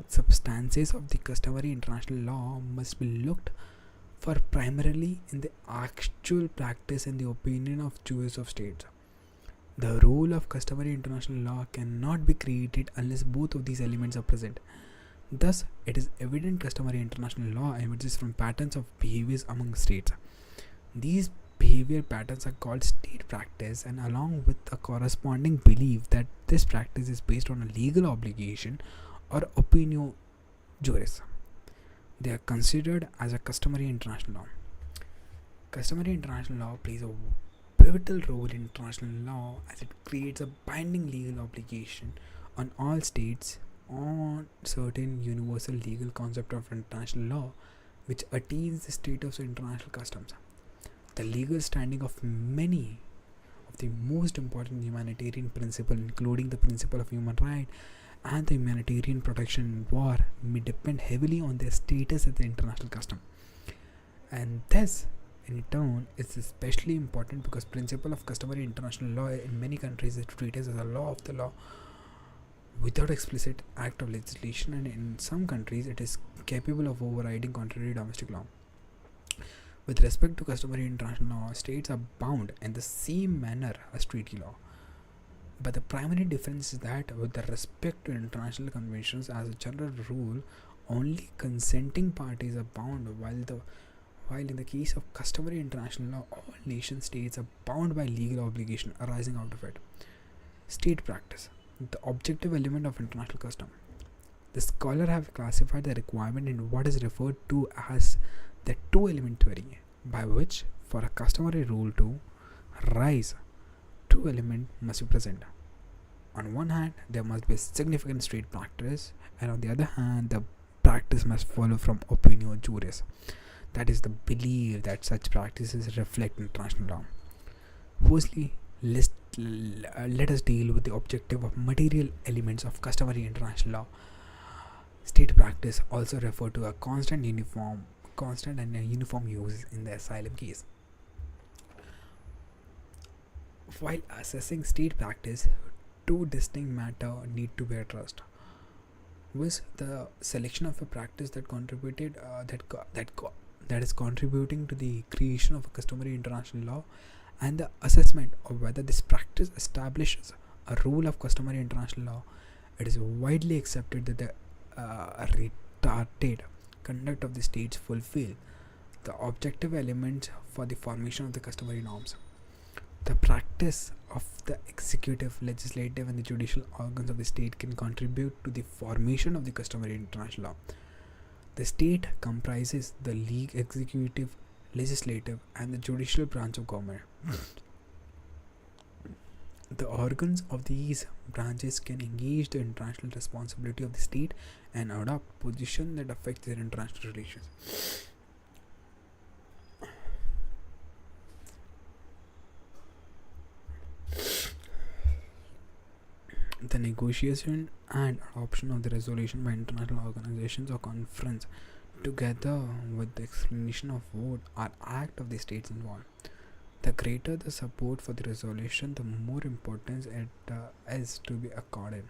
substances of the customary international law must be looked for primarily in the actual practice and the opinion of juries of states. The role of customary international law cannot be created unless both of these elements are present. Thus, it is evident customary international law emerges from patterns of behaviors among states. These behavior patterns are called state practice, and along with a corresponding belief that this practice is based on a legal obligation or opinio juris, they are considered as a customary international law. Customary international law plays a pivotal role in international law as it creates a binding legal obligation on all states on certain universal legal concept of international law which attains the status of international customs. The legal standing of many of the most important humanitarian principles, including the principle of human rights and the humanitarian protection in war, may depend heavily on their status as the international custom. And this in turn is especially important because principle of customary international law in many countries is treated as a law of the law without explicit act of legislation, and in some countries it is capable of overriding contrary domestic law. With respect to customary international law, states are bound in the same manner as treaty law. But the primary difference is that with respect to international conventions, as a general rule, only consenting parties are bound, while in the case of customary international law, all nation states are bound by legal obligation arising out of it. State practice, the objective element of international custom. The scholar have classified the requirement in what is referred to as the two-element theory, by which for a customary rule to rise, two elements must be present. On one hand, there must be a significant state practice, and on the other hand, the practice must follow from opinio juris. That is the belief that such practices reflect international law. Firstly, let us deal with the objective of material elements of customary international law. State practice also refer to a constant and a uniform use in the asylum case. While assessing state practice, two distinct matters need to be addressed. Was the selection of a practice that contributed that is contributing to the creation of a customary international law, and the assessment of whether this practice establishes a rule of customary international law It is widely accepted that the retarded conduct of the states fulfill the objective elements for the formation of the customary norms. The practice of the executive, legislative, and the judicial organs of the state can contribute to the formation of the customary international law. The state comprises the league, executive, legislative, and the judicial branch of government. The organs of these branches can engage the international responsibility of the state and adopt positions that affect their international relations. The negotiation and adoption of the resolution by international organizations or conference, together with the explanation of vote or act of the states involved. The greater the support for the resolution, the more importance it is to be accorded.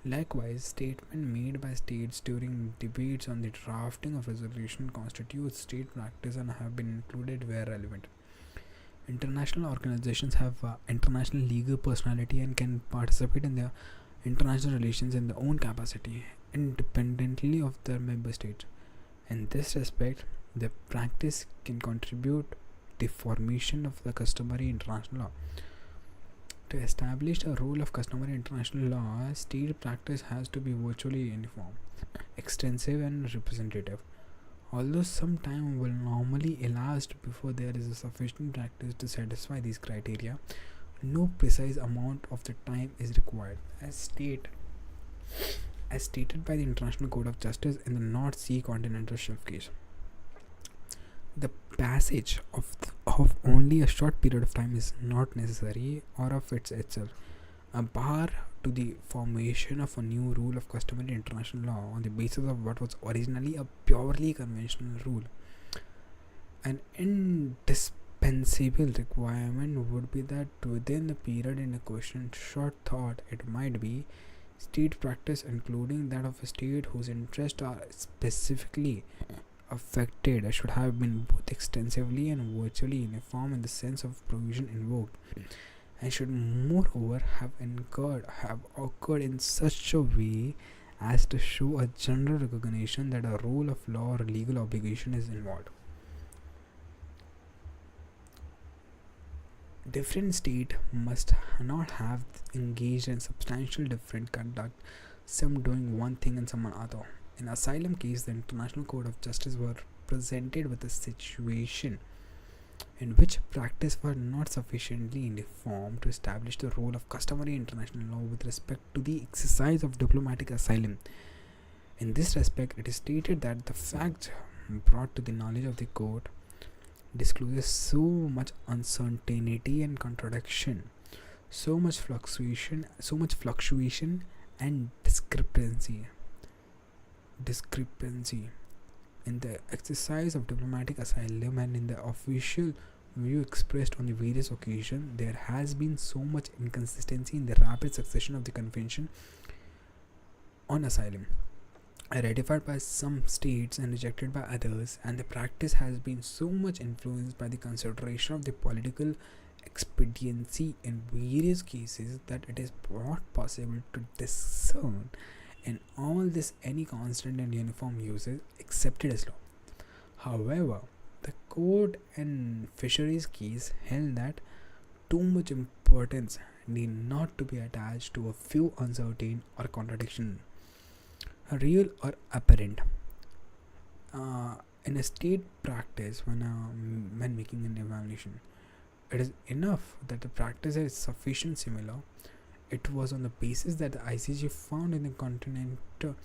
Likewise, statements made by states during debates on the drafting of resolution constitute state practice and have been included where relevant. International organizations have international legal personality and can participate in their international relations in their own capacity, independently of their member states. In this respect, the practice can contribute the formation of the customary international law. To establish a rule of customary international law, state practice has to be virtually uniform, extensive, and representative. Although some time will normally elapse before there is a sufficient practice to satisfy these criteria, no precise amount of the time is required, as stated by the International Court of Justice in the North Sea Continental Shelf case. The passage of only a short period of time is not necessary or of itself a bar to the formation of a new rule of customary international law on the basis of what was originally a purely conventional rule. An indispensable requirement would be that within the period in a question, short thought it might be, state practice, including that of a state whose interests are specifically affected, should have been both extensively and virtually uniform in the sense of provision invoked, and should moreover have occurred in such a way as to show a general recognition that a rule of law or legal obligation is involved. Different states must not have engaged in substantial different conduct, some doing one thing and some another. In asylum case, the International Court of Justice were presented with a situation in which practice were not sufficiently uniform to establish the role of customary international law with respect to the exercise of diplomatic asylum. In this respect, it is stated that the facts brought to the knowledge of the court discloses so much uncertainty and contradiction, so much fluctuation and discrepancy in the exercise of diplomatic asylum and in the official view expressed on the various occasions. There has been so much inconsistency in the rapid succession of the convention on asylum, ratified by some states and rejected by others, and the practice has been so much influenced by the consideration of the political expediency in various cases that it is not possible to discern in all this any constant and uniform usage accepted as law. However, the court in fisheries case held that too much importance need not to be attached to a few uncertain or contradiction, real or apparent, in a state practice when making an evaluation. It is enough that the practice is sufficient similar. It was on the basis that the ICJ found in the continental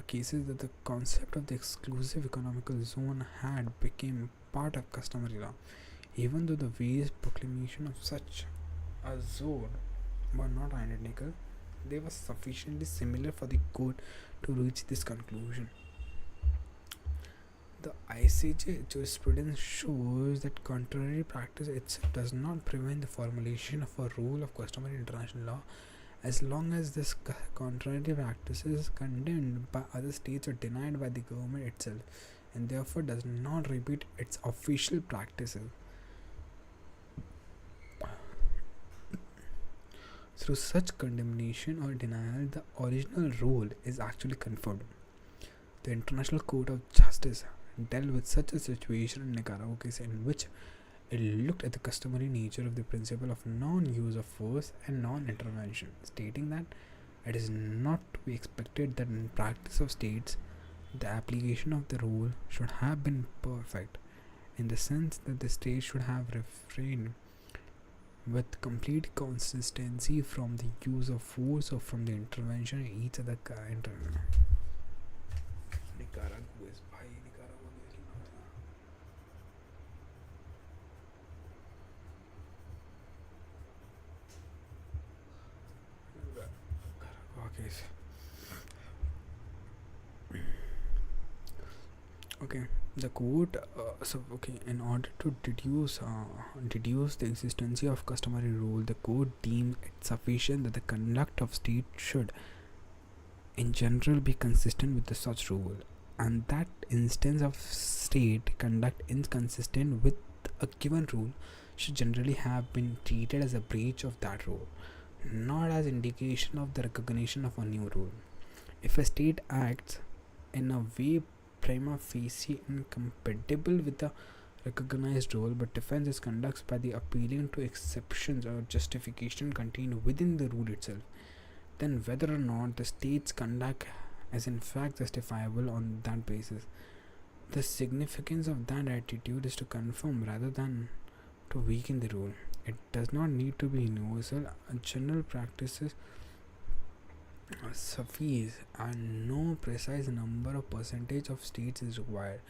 cases that the concept of the exclusive economical zone had become part of customary law, even though the various proclamation of such a zone were not identical. They were sufficiently similar for the court to reach this conclusion. The ICJ jurisprudence shows that contrary practice itself does not prevent the formulation of a rule of customary international law, as long as this contrary practice is condemned by other states or denied by the government itself, and therefore does not repeat its official practices. Through such condemnation or denial, the original rule is actually confirmed. The International Court of Justice dealt with such a situation in Nicaragua case in which it looked at the customary nature of the principle of non-use of force and non-intervention, stating that it is not to be expected that in practice of states, the application of the rule should have been perfect, in the sense that the state should have refrained with complete consistency from the use of force or from the intervention in each other kind. Nicaragua is by Nicaragua. Case. Okay, the court. In order to deduce the existence of customary rule, the court deemed it sufficient that the conduct of state should, in general, be consistent with the such rule, and that instance of state conduct inconsistent with a given rule should generally have been treated as a breach of that rule, not as indication of the recognition of a new rule. If a state acts in a way prima facie incompatible with the recognized rule but defends its conduct by the appealing to exceptions or justification contained within the rule itself, then whether or not the state's conduct is in fact justifiable on that basis. The significance of that attitude is to confirm rather than to weaken the rule. It does not need to be universal. General practices suffice, and no precise number of percentage of states is required.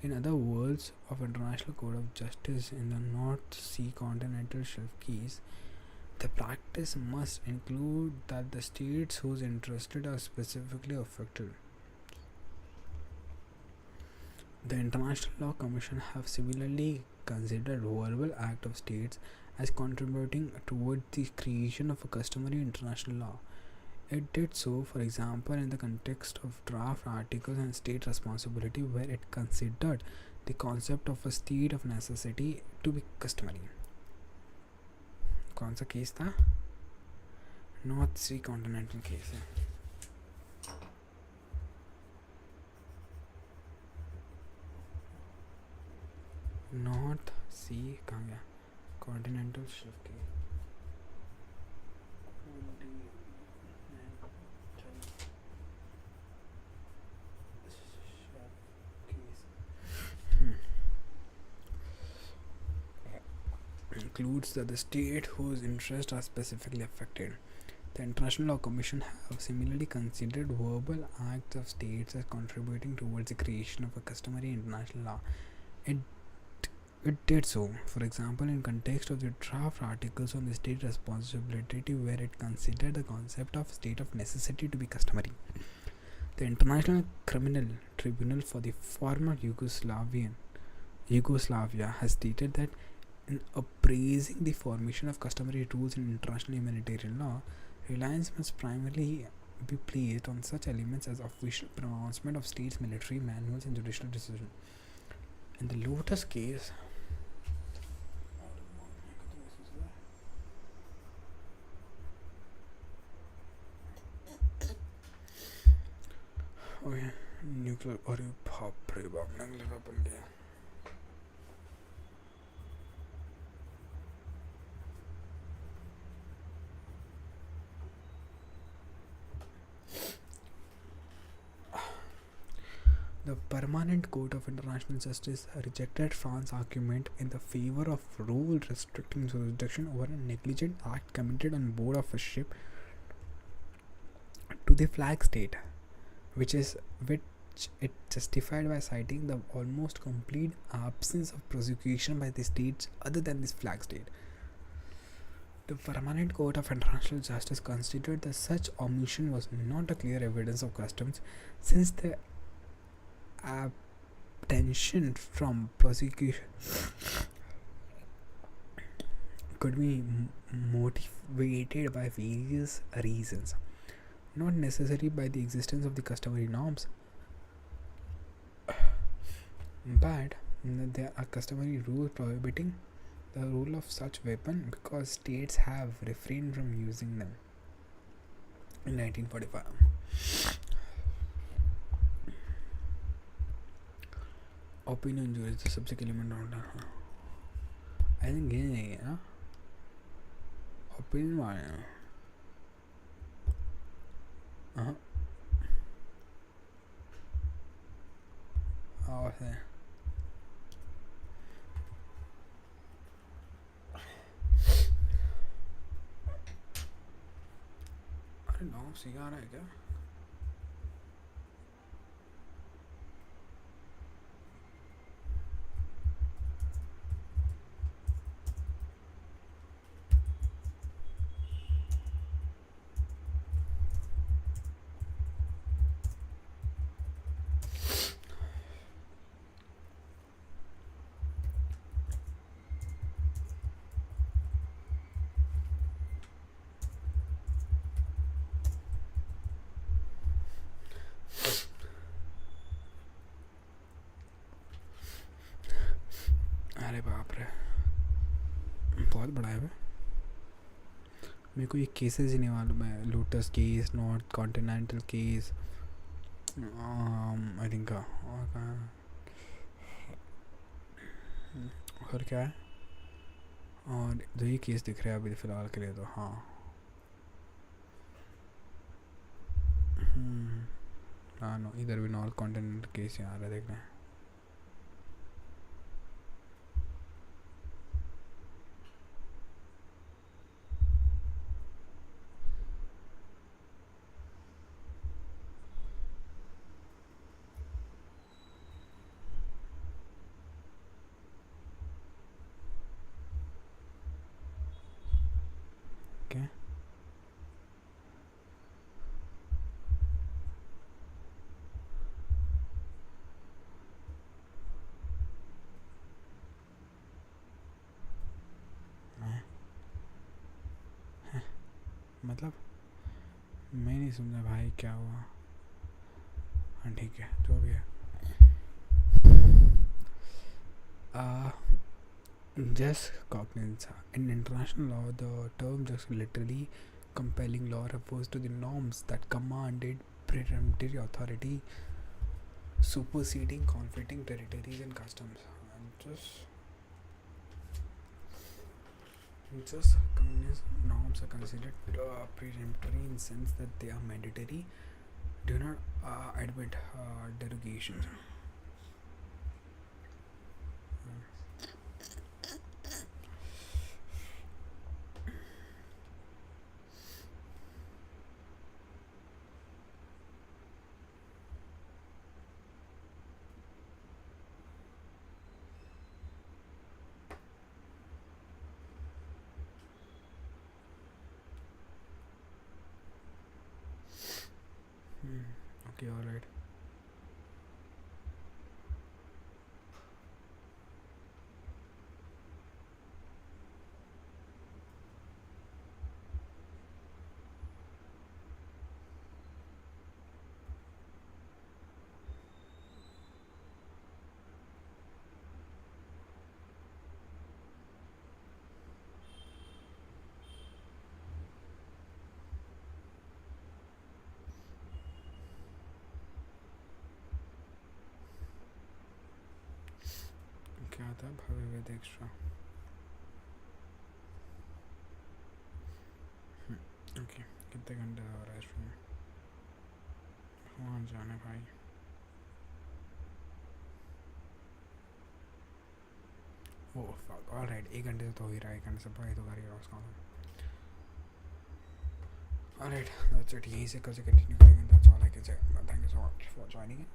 In other words, of International Court of Justice in the North Sea Continental Shelf case, the practice must include that the states whose interests are specifically affected. The International Law Commission have similarly considered verbal act of states as contributing toward the creation of a customary international law. It did so, for example, in the context of draft articles and state responsibility, where it considered the concept of a state of necessity to be customary. कौन सा case था? North सी continental case है. North सी कहाँ गया? Continental shift case. Includes that the state whose interests are specifically affected. The International Law Commission have similarly considered verbal acts of states as contributing towards the creation of a customary international law. It did so, for example, in context of the draft articles on the state responsibility, where it considered the concept of state of necessity to be customary. The International Criminal Tribunal for the former Yugoslavia has stated that in appraising the formation of customary rules in international humanitarian law, reliance must primarily be placed on such elements as official pronouncement of states' military manuals and judicial decision. In the Lotus case, nuclear और बाप रे बाप नगले बन गया. The Permanent Court of International Justice rejected France's argument in the favor of rule restricting jurisdiction over a negligent act committed on board of a ship to the flag state, which it justified by citing the almost complete absence of prosecution by the states other than this flag state. The Permanent Court of International Justice considered that such omission was not a clear evidence of customs, since the abstention from prosecution could be motivated by various reasons, not necessarily by the existence of the customary norms, but there are customary rules prohibiting the rule of such weapon because states have refrained from using them in 1945. Opinion जो है सबसे element round है I think ये नहीं है ना opinion वाले हैं और है अरे नौ सिगार है क्या अरे बाप रे बहुत बड़ा है मेरे को ये केसेस ही नहीं मालूम है lotus case north continental case I think और क्या है और जो ये केस दिख रहा है अभी फ़िलहाल के लिए तो हाँ हाँ नो इधर भी नॉर्थ कॉन्टिनेंटल केस यहाँ आ रहा है देखना क्या मतलब मैं नहीं समझा भाई क्या हुआ हाँ ठीक है जो भी है just cognizance in international law the term just literally compelling law refers to the norms that commanded peremptory authority superseding conflicting territories and customs and just norms are considered peremptory in the sense that they are mandatory do not admit derogations okay all right क्या था भव्य वेद extra okay कितने घंटे हो रहा है इसमें वहाँ जाना भाई ओह फक ऑलराइट 1 घंटे तो हो ही रहा है 1 घंटे से पढ़ाई तो कर ही रहा उसका ऑलराइट दैट्स इट यहीं से कल से कंटिन्यू करेंगे that's all I can say thank you so much for joining